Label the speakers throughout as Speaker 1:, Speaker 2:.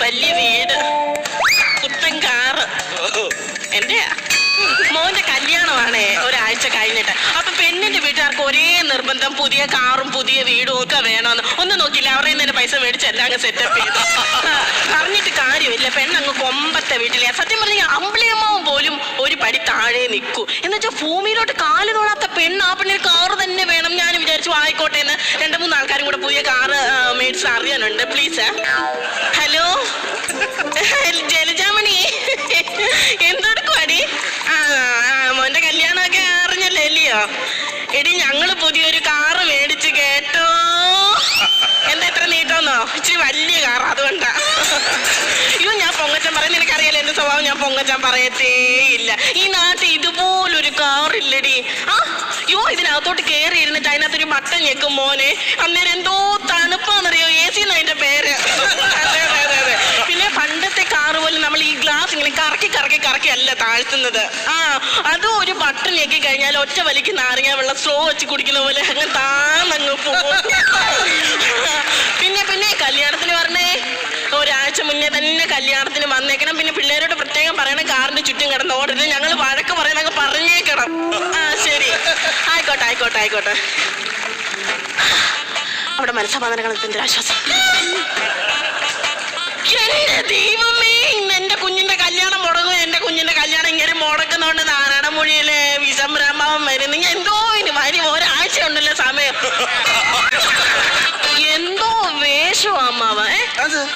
Speaker 1: വലിയ വീട്, പുത്തൻ കാറ്. എന്റെ മോന്റെ കല്യാണമാണ് ഒരാഴ്ച കഴിഞ്ഞിട്ട്. അപ്പൊ പെണ്ണിന്റെ വീട്ടുകാർക്ക് ഒരേ നിർബന്ധം, പുതിയ കാറും പുതിയ വീടും ഒക്കെ വേണമെന്ന്. ഒന്നും നോക്കില്ല, അവരുടെ തന്നെ പൈസ മേടിച്ച് എല്ലാം അങ്ങ് സെറ്റപ്പ് ചെയ്തു. പറഞ്ഞിട്ട് കാര്യമില്ല, പെണ്ണങ്ങ് കൊമ്പത്തെ വീട്ടിലെ. സത്യം പറഞ്ഞ അമ്പിളിയമ്മാവും പോലും ഒരു പടി താഴെ നിൽക്കൂ. എന്നുവെച്ചാൽ ഭൂമിയിലോട്ട് കാല് തൊടാത്ത പെണ്ണ്. ആ പെണ്ണിന് കാറ് തന്നെ വേണം. ഞാൻ വിചാരിച്ചു ആയിക്കോട്ടെ എന്ന്. 2-3 ആൾക്കാരും കൂടെ പുതിയ കാറ് മേടിച്ച് അറിയാനുണ്ട്. പ്ലീസ്. ഹലോ ജലജാമണി, എന്തെടുക്കുവാടി? മോന്റെ കല്യാണമൊക്കെ അറിഞ്ഞല്ലേ അല്ലയോ? എടി ഞങ്ങള് പുതിയൊരു കാറ് മേടിച്ച് കേട്ടോ. എന്താ എത്ര നീട്ടോന്നോ? ഇച്ചിരി വലിയ കാർ, അതുകൊണ്ടാ. അയ്യോ ഞാൻ പൊങ്ങച്ചൻ പറയാൻ, നിനക്കറിയാലോ എന്റെ സ്വഭാവം, ഞാൻ പൊങ്ങച്ചൻ പറയത്തേ ഇല്ല. ഈ നാട്ടിൽ ഇതുപോലൊരു കാറില്ലടി. അയ്യോ ഇതിനകത്തോട്ട് കയറി ഇരുന്നിട്ട് അതിനകത്തൊരു ബട്ടൺ ഞെക്കും മോനെ. അന്നേരം എന്തോ തണുപ്പാന്നറിയോ? AC എന്നാ അതിന്റെ പേര്. അതെ അതെ അതെ അതെ. പിന്നെ പണ്ടത്തെ കാറ് പോലും നമ്മൾ ഈ ഗ്ലാസ് ഇങ്ങനെ കറക്കി കറക്കി കറക്കി അല്ല താഴ്ത്തുന്നത്. അതും ഒരു ബട്ടൺ ഞെക്കി കഴിഞ്ഞാൽ ഒറ്റ വലിക്ക് നാരങ്ങ വെള്ളം സ്ലോ വെച്ച് കുടിക്കുന്ന പോലെ അങ്ങ് താന്നങ്ങ് പോകും. പിന്നെ കല്യാണത്തിന് പറഞ്ഞേ, ഒരാഴ്ച മുന്നേ തന്നെ കല്യാണത്തിന് വന്നേക്കണം. പിന്നെ പിള്ളേരോട് പ്രത്യേകം പറയണം, കാറിന്റെ ചുറ്റും കിടന്ന് ഓടരുത്. ഞങ്ങൾ വഴക്ക് പറയുന്നൊക്കെ പറഞ്ഞേക്കണം. ശരി, ആയിക്കോട്ടെ ആയിക്കോട്ടെ ആയിക്കോട്ടെ. അവിടെ മനസ്സമാധാനത്തിന് ആശ്വാസം. എന്റെ ദൈവമേ, ഇന്ന് എന്റെ കുഞ്ഞിന്റെ കല്യാണം മുടങ്ങും. എന്റെ കുഞ്ഞിന്റെ കല്യാണം ഇങ്ങനെ മുടക്കുന്നോണ്ട് നാരായണമൊഴിയിലെ വിശംബ്രഹ്മം വരുന്നു. എന്തോ ഇനി വരും, ഒരാഴ്ച ഉണ്ടല്ലോ സമയം. എന്തോ വേഷവും അമ്മാവ.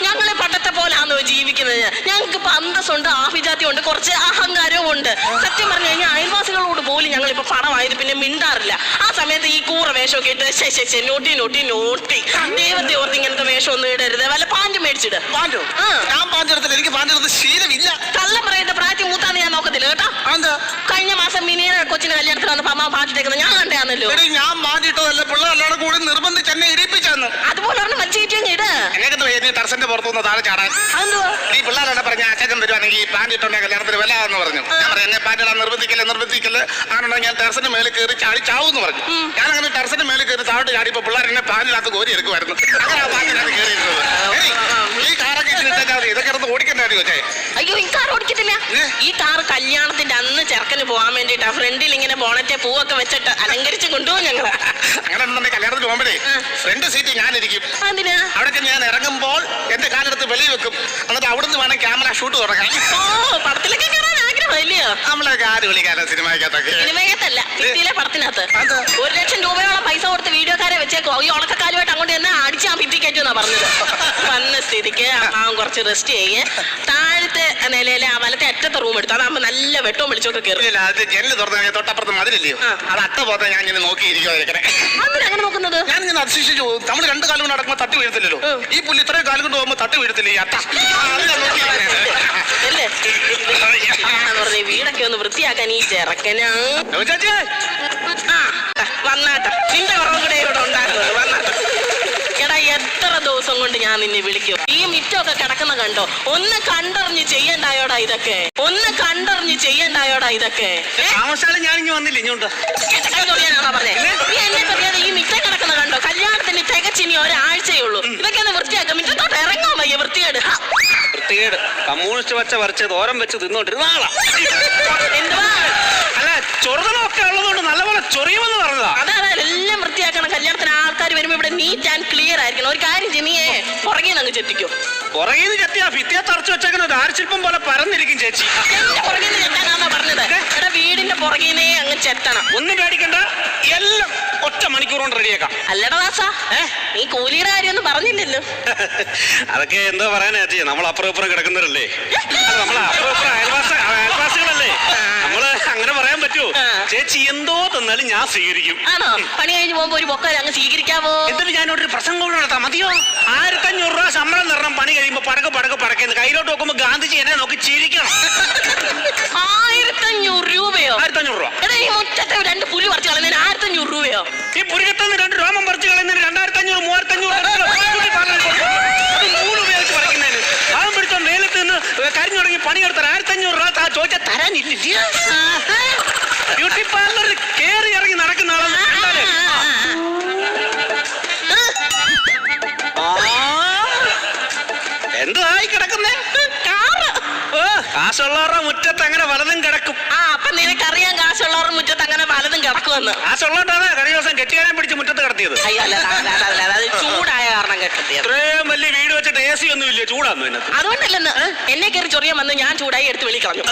Speaker 1: ഞങ്ങളെ പണ്ടത്തെ പോലാണോ ജീവിക്കുന്നത്? ഞങ്ങൾക്ക് ഇപ്പൊ അന്തസ്സുണ്ട്, ആഭിജാത്യമുണ്ട്, കുറച്ച് അഹങ്കാരവും ഉണ്ട്. സത്യം പറഞ്ഞു കഴിഞ്ഞാൽ അയൽവാസികളോട് പോലും ഞങ്ങളിപ്പോ പണമായത് പിന്നെ മിണ്ടാറില്ല. ആ സമയത്ത് ഈ കൂറ വേഷമൊക്കെ ഇട്ട് ശേ നോട്ടി നോട്ടി നോട്ടി. ദൈവത്തെ ഓർത്ത് ഇങ്ങനത്തെ വേഷം ഒന്നും ഇടരുത്. വല്ല പാൻറ് മേടിച്ചിട്. കള്ളം പറയട്ടെ, പ്രായത്തിൽ മൂത്താന്ന് ഞാൻ നോക്കത്തില്ല കേട്ടോ. കഴിഞ്ഞ മാസം മിനിയെ കൊച്ചിന്റെ കല്യാണത്തിന് വന്നപ്പോ അമ്മ പാട്ടിട്ടേക്കുന്നത് ഞാൻ കണ്ടാന്നല്ലോ.
Speaker 2: ഞാൻ പാട്ടിട്ടതല്ല, പിള്ളേരെല്ലാം കൂടി നിർബന്ധിച്ച് എന്നെ ഇടിപ്പിച്ചെന്ന്.
Speaker 1: അതുപോലെ മച്ചിട്ട്
Speaker 2: ടെറസിന്റെ പുറത്തുനിന്ന് താഴെ ചാടാൻ ഈ പിള്ളേരെ പറഞ്ഞ അച്ഛൻ വരുവാണെങ്കിൽ പാൻറ് ഇട്ടോണ്ടെ കല്യാണത്തിന് വില എന്ന് പറഞ്ഞു. ഞാൻ പറഞ്ഞു എന്നെ പാൻറ് നിർബന്ധിക്കല്ലേ ആണോ, ഞാൻ ടെറസിന്റെ മേലെ കയറി ചാടി ചാവൂന്ന് പറഞ്ഞു. ഞാൻ അങ്ങനെ ടെറസിന്റെ മേലെ കയറി താഴോട്ട് ചാടിയപ്പോ പിള്ളേർ എന്നെ പാനിനകത്ത് കോരി എടുക്കുമായിരുന്നു. അങ്ങനെ ആ പാനിനകത്ത് കയറിയിരുന്നത്. ഈ കാറൊക്കെ ഇതൊക്കെ ഇറന്ന് ഓടിക്കണ്ടായിരുന്നു കൊച്ചേ.
Speaker 1: അയ്യോ ഈ കാർ ഓടിക്കത്തില്ല. ഈ കാർ കല്യാണത്തിന്റെ അന്ന് ചെറുക്കന് പോകാൻ വേണ്ടിട്ടാ ഫ്രണ്ടിൽ ഇങ്ങനെ ബോണറ്റെ പൂവൊക്കെ വെച്ചിട്ട് അലങ്കരിച്ച് കൊണ്ടുപോകും ഞങ്ങള്.
Speaker 2: അങ്ങനെ ഉണ്ടെങ്കിൽ കല്യാണത്തിന് പോകുമ്പോഴേ ഫ്രണ്ട് സീറ്റ് ഞാനിരിക്കും. അവിടെ ഞാൻ ഇറങ്ങുമ്പോൾ എന്റെ കാലെടുത്ത് വെളിയിൽ വെക്കും. എന്നിട്ട് അവിടുന്ന് വേണം ക്യാമറ ഷൂട്ട് തുടങ്ങാൻ.
Speaker 1: പടത്തിലൊക്കെ കയറാൻ ആഗ്രഹമല്ലയോ?
Speaker 2: നമ്മളൊക്കെ ആര് വിളിക്കാനോ സിനിമയ്ക്കകത്തൊക്കെ.
Speaker 1: സിനിമയ്ക്കത്തല്ല, ഭിത്തിയിലെ പടത്തിനകത്ത് 1 ലക്ഷം രൂപയോളം പൈസ കൊടുത്ത് വീഡിയോക്കാരെ വെച്ചേക്കോ. ഈ ഉണക്കക്കാലുമായിട്ട് അങ്ങോട്ട് തന്നെ അടിച്ച് ആ ഭിത്തി കയറ്റുമെന്നാ പറഞ്ഞത്. വന്ന സ്ഥിതിക്ക് അമ്മാവൻ കുറച്ച് റെസ്റ്റ് ചെയ്യേ. താഴത്തെ നിലയിലെ ആ വലത്തെ അറ്റത്തെ റൂം എടുത്തു. അതാകുമ്പോ നല്ല വെട്ടവും വെളിച്ചൊക്കെ കയറി.
Speaker 2: അത് ജനല് തുറന്ന് തൊട്ടപ്പുറത്ത് മതിലില്ലയോ, അത് അട്ട പോത്തെ ഞാൻ ഇങ്ങനെ നോക്കിയിരിക്കും.
Speaker 1: അങ്ങനെ നോക്കുന്നത്
Speaker 2: ഞാൻ ഇങ്ങനെ അതിശിച്ചു. നമ്മൾ 2 കാലം കൊണ്ട് നടക്കുമ്പോൾ തട്ടി വീഴത്തില്ലല്ലോ. ഈ പുല്ല് ഇത്രയും കാലം കൊണ്ട് പോകുമ്പോ തട്ടി വീഴത്തില്ലേ ഈ അട്ട?
Speaker 1: വീടൊക്കെ ഒന്ന് വൃത്തിയാക്കാൻ ഈ ചെറുക്കനാ. വന്നാട്ടെ, നിന്റെ കുറവ് കൂടെ ഇവിടെ ഉണ്ടാക്കുന്നത്. വന്നാട്ടെ. എടാ എത്ര ദിവസം കൊണ്ട് ഞാൻ നിന്നെ വിളിക്കും. ഈ മിറ്റമൊക്കെ കിടക്കുന്ന കണ്ടോ? ഒന്ന് കണ്ടറിഞ്ഞ് ചെയ്യണ്ടായോടാ ഇതൊക്കെ.
Speaker 2: ഞാനിങ്ങ് വന്നില്ല. ഇങ്ങോട്ടാ
Speaker 1: പറഞ്ഞേ. നീ എന്നെ പറയാതെ ഈ മിറ്റം കിടക്കുന്ന കണ്ടോ? കല്യാണത്തിന് തികച്ചിനി ഒരാഴ്ചയേ ഉള്ളൂ. ഇതൊക്കെ ഒന്ന് വൃത്തിയാക്കാം. മിറ്റത്തോട്ട് ഇറങ്ങാൻ വയ്യ. വൃത്തികേട്
Speaker 3: കമ്മ്യൂണിസ്റ്റ് പച്ച വരച്ച് തോരം വെച്ച് തിന്നോണ്ടിരുന്നാളാ.
Speaker 1: എന്തുവാ?
Speaker 3: അല്ല, ചൊറുതലൊക്കെ ഉള്ളതുകൊണ്ട് നല്ലപോലെ ചൊറിയുമെന്ന് പറഞ്ഞതാ.
Speaker 1: അതെ എല്ലാം വൃത്തിയാക്കണം. കല്യാണത്തിന് ആൾക്കാർ വരുമ്പോ ഇവിടെ നീറ്റ് ആൻഡ് ക്ലിയർ ആയിരിക്കണം. ഒരു കാര്യം ജിനിയെ പുറകെ അങ്ങ് ചെത്തിക്കോ.
Speaker 3: പുറകെ ചെത്തിയാ ഭിത്തിയെ തറച്ചു വെച്ചേക്കുന്ന ഒരു ആർശില്പം പോലെ പരന്നിരിക്കും ചേച്ചി.
Speaker 1: എന്റെ പുറകെ ചെത്താനാണോ പറഞ്ഞത്? എടാ വീടിന്റെ പുറകേനെ അങ്ങ് ചെത്തണം.
Speaker 3: ഒന്നും പേടിക്കണ്ട, എല്ലാം ഒറ്റ മണിക്കൂർ കൊണ്ട് റെഡിയാക്കാം.
Speaker 1: അല്ലടാ ദാസാ, നീ കൂലിയുടെ കാര്യമൊന്നും പറഞ്ഞില്ലല്ലോ.
Speaker 3: അതൊക്കെ എന്താ പറയാനാ ചേച്ചി, നമ്മൾ അപ്പുറം ഇപ്പുറം കിടക്കുന്നവരല്ലേ. നമ്മളെ അപ്പുറം ഇപ്പുറം അയൽവാസികളല്ലേ. നമ്മള് അങ്ങനെ പറയാൻ പറ്റുമോ? ചേച്ചി എന്തോ തന്നാലും ഞാൻ സ്വീകരിക്കും.
Speaker 1: ആണോ? പണി കഴിഞ്ഞ് പോകുമ്പോ ഒരു ബൊക്ക അങ്ങ് സ്വീകരിക്കാവോ?
Speaker 3: എന്നിട്ട് ഞാനോട് ഒരു പ്രസംഗം കൂടെ നടത്താം, മതിയോ? 1500 രൂപ ശമ്പളം തരണം. പണി കഴിയുമ്പോ പടക്കെന്ന് കയ്യിലോട്ട് നോക്കുമ്പോ ഗാന്ധിജി എന്നെ നോക്കി ചിരിക്കണം.
Speaker 1: 1500 രൂപയോ?
Speaker 3: 1500 രൂപ.
Speaker 1: എടാ ഈ മുറ്റത്തെ 2 പുലി പറിച്ച് കളയുന്നതിന് 1500 രൂപയോ?
Speaker 3: ഈ പുരികത്തുനിന്ന് 2 രോമം പറിച്ച് കളയുന്നതിന് 2500 3500 ഉപയോഗിച്ച് പറിക്കുന്നതിന് ആവും പിടിച്ചോ നേലത്ത് നിന്ന് കരിഞ്ഞു തുടങ്ങി പണിയെടുത്താൽ 1500 രൂപ ചോദിച്ചാൽ തരാനില്ല. ബ്യൂട്ടി പാർലറിൽ കേറി ഇറങ്ങി നടക്കുന്ന ആളാണ്. എന്തായി കിടക്കുന്നേ?
Speaker 1: കാറ്.
Speaker 3: ഓ, കാശുള്ളവരുടെ മുറ്റത്ത് അങ്ങനെ വലതും കിടക്കും.
Speaker 1: അപ്പൊ നിനക്കറിയാം കാശുള്ളവരുടെ മുറ്റത്ത് അങ്ങനെ പലതും കിടക്കുമെന്ന്.
Speaker 3: കാശുള്ളോണ്ടാണ് കഴിഞ്ഞ ദിവസം കെട്ടിയാനെ പിടിച്ച് മുറ്റത്ത് കിടത്തിയത്.
Speaker 1: അയ്യോ അല്ല അത് ചൂടായ കാരണം കെട്ടിയത്.
Speaker 3: ഇത്രയും വലിയ വീട് വെച്ചിട്ട് AC ഒന്നും ഇല്ല, ചൂടാന്നു ഇതിനകത്ത്.
Speaker 1: അതുകൊണ്ടല്ലെന്ന് എന്നെ കയറി ചൊറിയാൻ വന്ന് ഞാൻ ചൂടായി എടുത്ത് വെളിക്കളഞ്ഞു.